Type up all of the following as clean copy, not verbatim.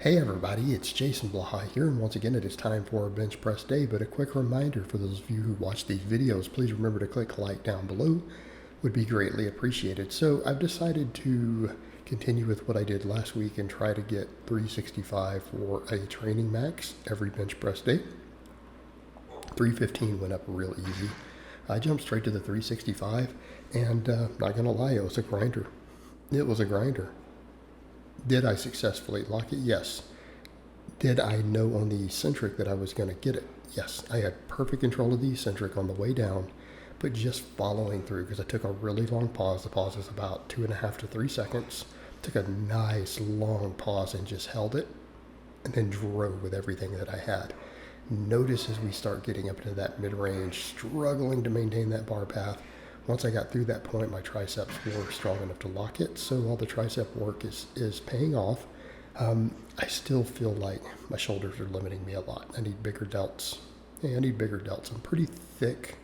Hey everybody, it's Jason Blaha here, and once again it is time for our bench press day. But a quick reminder for those of you who watch these videos, please remember to click like down below, would be greatly appreciated. So I've decided to continue with what I did last week and try to get 365 for a training max every bench press day. 315 went up real easy. I jumped straight to the 365, and not gonna lie, it was a grinder. It was a grinder. Did I successfully lock it? Yes. Did I know on the eccentric that I was going to get it? Yes. I had perfect control of the eccentric on the way down, but just following through because I took a really long pause. The pause was about 2.5 to 3 seconds. Took a nice long pause and just held it and then drove with everything that I had. Notice as we start getting up into that mid-range, struggling to maintain that bar path. Once I got through that point, my triceps were strong enough to lock it. So while the tricep work is paying off, I still feel like my shoulders are limiting me a lot. I need bigger delts. Yeah, I need bigger delts. I'm pretty thick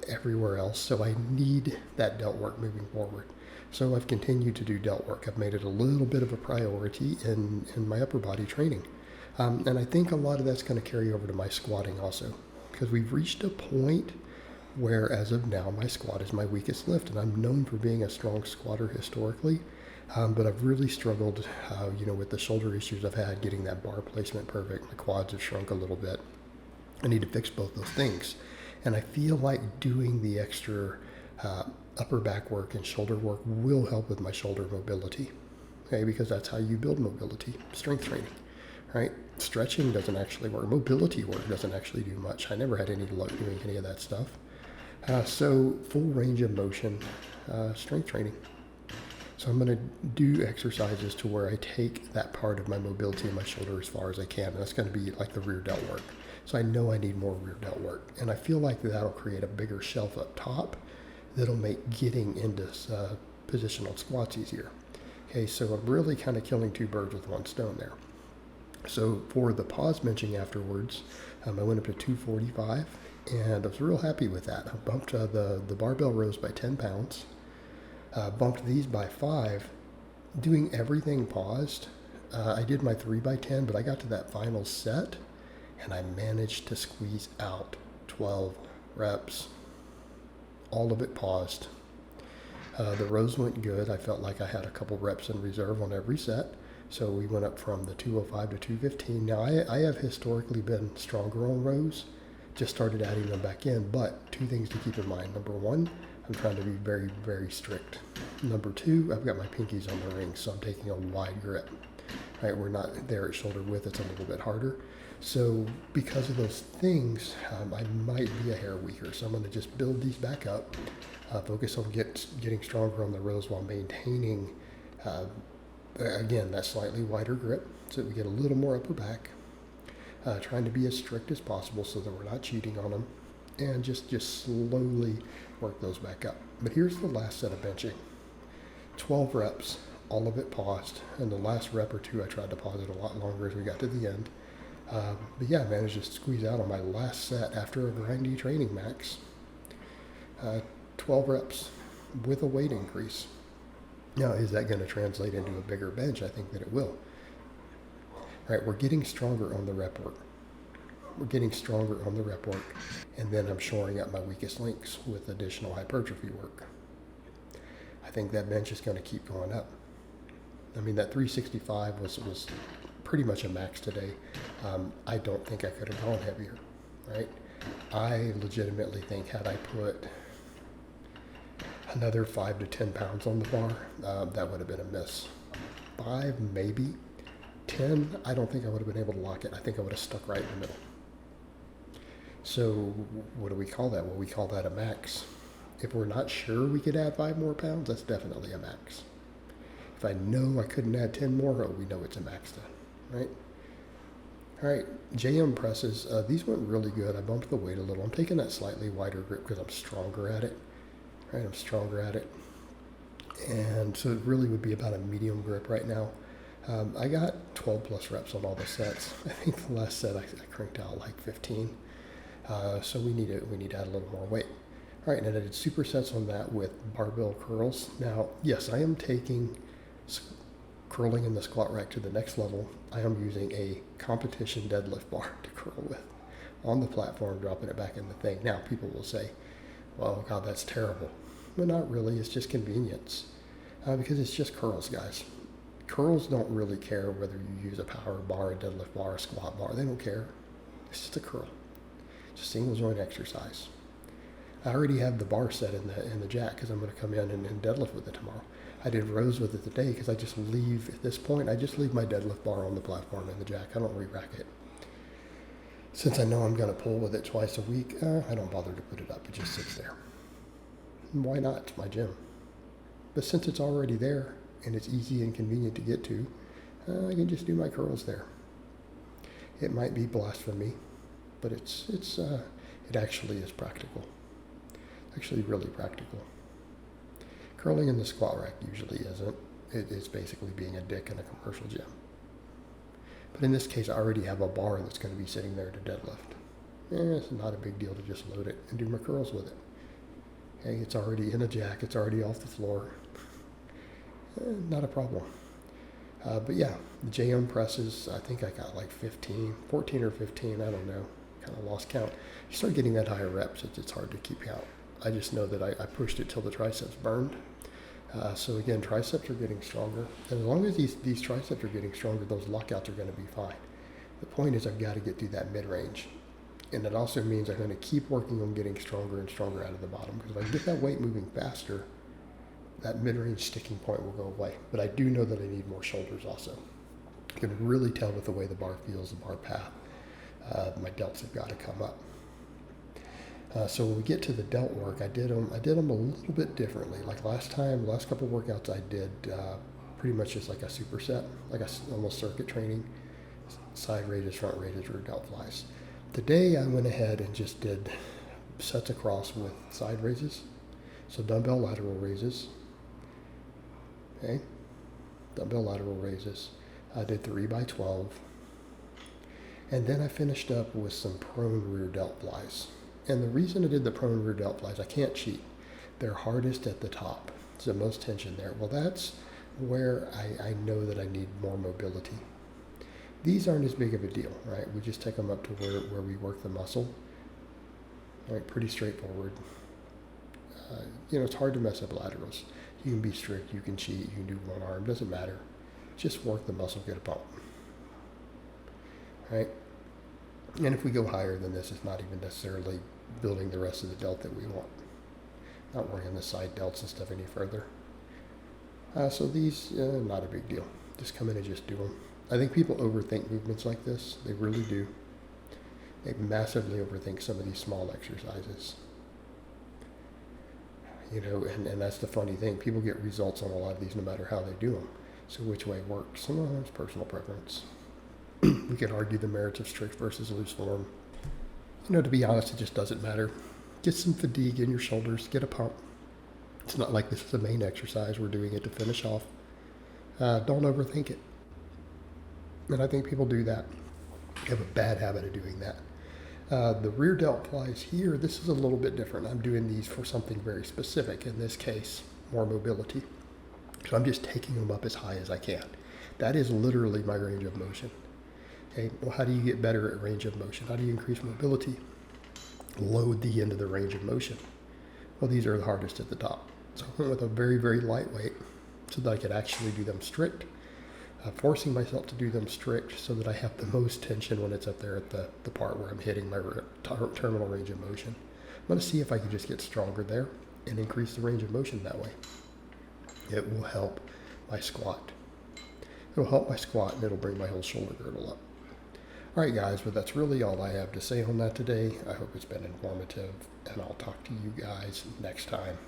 everywhere else, so I need that delt work moving forward. So I've continued to do delt work. I've made it a little bit of a priority in my upper body training. And I think a lot of that's going to carry over to my squatting also, because we've reached a point where as of now my squat is my weakest lift, and I'm known for being a strong squatter historically, but I've really struggled with the shoulder issues I've had getting that bar placement perfect. My quads have shrunk a little bit. I need to fix both those things, and I feel like doing the extra upper back work and shoulder work will help with my shoulder mobility, okay, because that's how you build mobility. Strength training, right? Stretching doesn't actually work. Mobility work doesn't actually do much. I never had any luck doing any of that stuff. So full range of motion, strength training. So I'm going to do exercises to where I take that part of my mobility in my shoulder as far as I can. And that's going to be like the rear delt work. So I know I need more rear delt work. And I feel like that'll create a bigger shelf up top that'll make getting into positional squats easier. Okay, so I'm really kind of killing two birds with one stone there. So for the pause benching afterwards, I went up to 245. And I was real happy with that. I bumped the barbell rows by 10 pounds, bumped these by 5, doing everything paused. I did my 3 by 10, but I got to that final set, and I managed to squeeze out 12 reps. All of it paused. The rows went good. I felt like I had a couple reps in reserve on every set. So we went up from the 205 to 215. Now, I have historically been stronger on rows. Just started adding them back in, but two things to keep in mind. Number one, I'm trying to be very, very strict. Number two, I've got my pinkies on the ring, so I'm taking a wide grip. Right, we're not there at shoulder width, it's a little bit harder. So because of those things, I might be a hair weaker. So I'm going to just build these back up, focus on getting stronger on the rows while maintaining, again, that slightly wider grip so that we get a little more upper back. Trying to be as strict as possible so that we're not cheating on them, and just slowly work those back up. But here's the last set of benching. 12 reps, all of it paused, and the last rep or two I tried to pause it a lot longer as we got to the end. But yeah, I managed to squeeze out on my last set after a grindy training max. 12 reps with a weight increase. Now, is that going to translate into a bigger bench? I think that it will. Right, we're getting stronger on the rep work. We're getting stronger on the rep work, and then I'm shoring up my weakest links with additional hypertrophy work. I think that bench is going to keep going up. I mean, that 365 was pretty much a max today. I don't think I could have gone heavier, right? I legitimately think had I put another 5 to 10 pounds on the bar, that would have been a miss. 5, maybe. 10, I don't think I would have been able to lock it. I think I would have stuck right in the middle. So what do we call that? Well, we call that a max. If we're not sure we could add 5 more pounds, that's definitely a max. If I know I couldn't add 10 more, we know it's a max then, right? All right, JM presses. These went really good. I bumped the weight a little. I'm taking that slightly wider grip because I'm stronger at it. Right, I'm stronger at it. And so it really would be about a medium grip right now. I got 12 plus reps on all the sets. I think the last set I cranked out like 15. So we need to add a little more weight. All right, and I did supersets on that with barbell curls. Now, yes, I am taking curling in the squat rack to the next level, I am using a competition deadlift bar to curl with on the platform, dropping it back in the thing. Now, people will say, well, God, that's terrible. But not really. It's just convenience because it's just curls, guys. Curls don't really care whether you use a power bar, a deadlift bar, a squat bar. They don't care. It's just a curl. It's a single joint exercise. I already have the bar set in the jack because I'm going to come in and deadlift with it tomorrow. I did rows with it today because I just leave, at this point, I just leave my deadlift bar on the platform in the jack. I don't re-rack it. Since I know I'm going to pull with it twice a week, I don't bother to put it up. It just sits there. And why not? It's my gym. But since it's already there and it's easy and convenient to get to, I can just do my curls there. It might be blasphemy, but it actually is practical. Actually really practical. Curling in the squat rack usually isn't. It's basically being a dick in a commercial gym. But in this case, I already have a bar that's going to be sitting there to deadlift. It's not a big deal to just load it and do my curls with it. Okay, it's already in a jack. It's already off the floor. Not a problem. But yeah, the JM presses, I think I got like 14 or 15, I don't know. Kind of lost count. You start getting that higher reps, it's hard to keep count. I just know that I pushed it till the triceps burned. So again, triceps are getting stronger. And as long as these triceps are getting stronger, those lockouts are going to be fine. The point is I've got to get through that mid-range. And it also means I'm going to keep working on getting stronger and stronger out of the bottom. Because if I get that weight moving faster, that mid-range sticking point will go away. But I do know that I need more shoulders also. You can really tell with the way the bar feels, the bar path. My delts have got to come up. So when we get to the delt work, I did them a little bit differently. Like last couple of workouts I did pretty much just like a superset, like almost circuit training, side raises, front raises, rear delt flies. Today I went ahead and just did sets across with side raises. So dumbbell lateral raises. Okay, dumbbell lateral raises. I did 3x12. And then I finished up with some prone rear delt flies. And the reason I did the prone rear delt flies, I can't cheat. They're hardest at the top. It's the most tension there. Well, that's where I know that I need more mobility. These aren't as big of a deal, right? We just take them up to where we work the muscle. All right, pretty straightforward. It's hard to mess up laterals. You can be strict, you can cheat, you can do one arm, doesn't matter. Just work the muscle, get a pump. All right? And if we go higher than this, it's not even necessarily building the rest of the delt that we want. Not working the side delts and stuff any further. So these, not a big deal. Just come in and just do them. I think people overthink movements like this. They really do. They massively overthink some of these small exercises. And that's the funny thing. People get results on a lot of these no matter how they do them. So which way works? Sometimes personal preference. We could argue the merits of strict versus loose form. To be honest, it just doesn't matter. Get some fatigue in your shoulders, get a pump. It's not like this is a main exercise. We're doing it to finish off. Don't overthink it. And I think people do that. They have a bad habit of doing that. The rear delt flies here, this is a little bit different. I'm doing these for something very specific. In this case, more mobility. So I'm just taking them up as high as I can. That is literally my range of motion. Okay, well, how do you get better at range of motion? How do you increase mobility? Load the end of the range of motion. Well, these are the hardest at the top. So I went with a very, very lightweight so that I could actually do them strict, forcing myself to do them strict so that I have the most tension when it's up there at the part where I'm hitting my terminal range of motion. I'm going to see if I can just get stronger there and increase the range of motion that way. It will help my squat. It'll help my squat and it'll bring my whole shoulder girdle up. All right, guys, but that's really all I have to say on that today. I hope it's been informative, and I'll talk to you guys next time.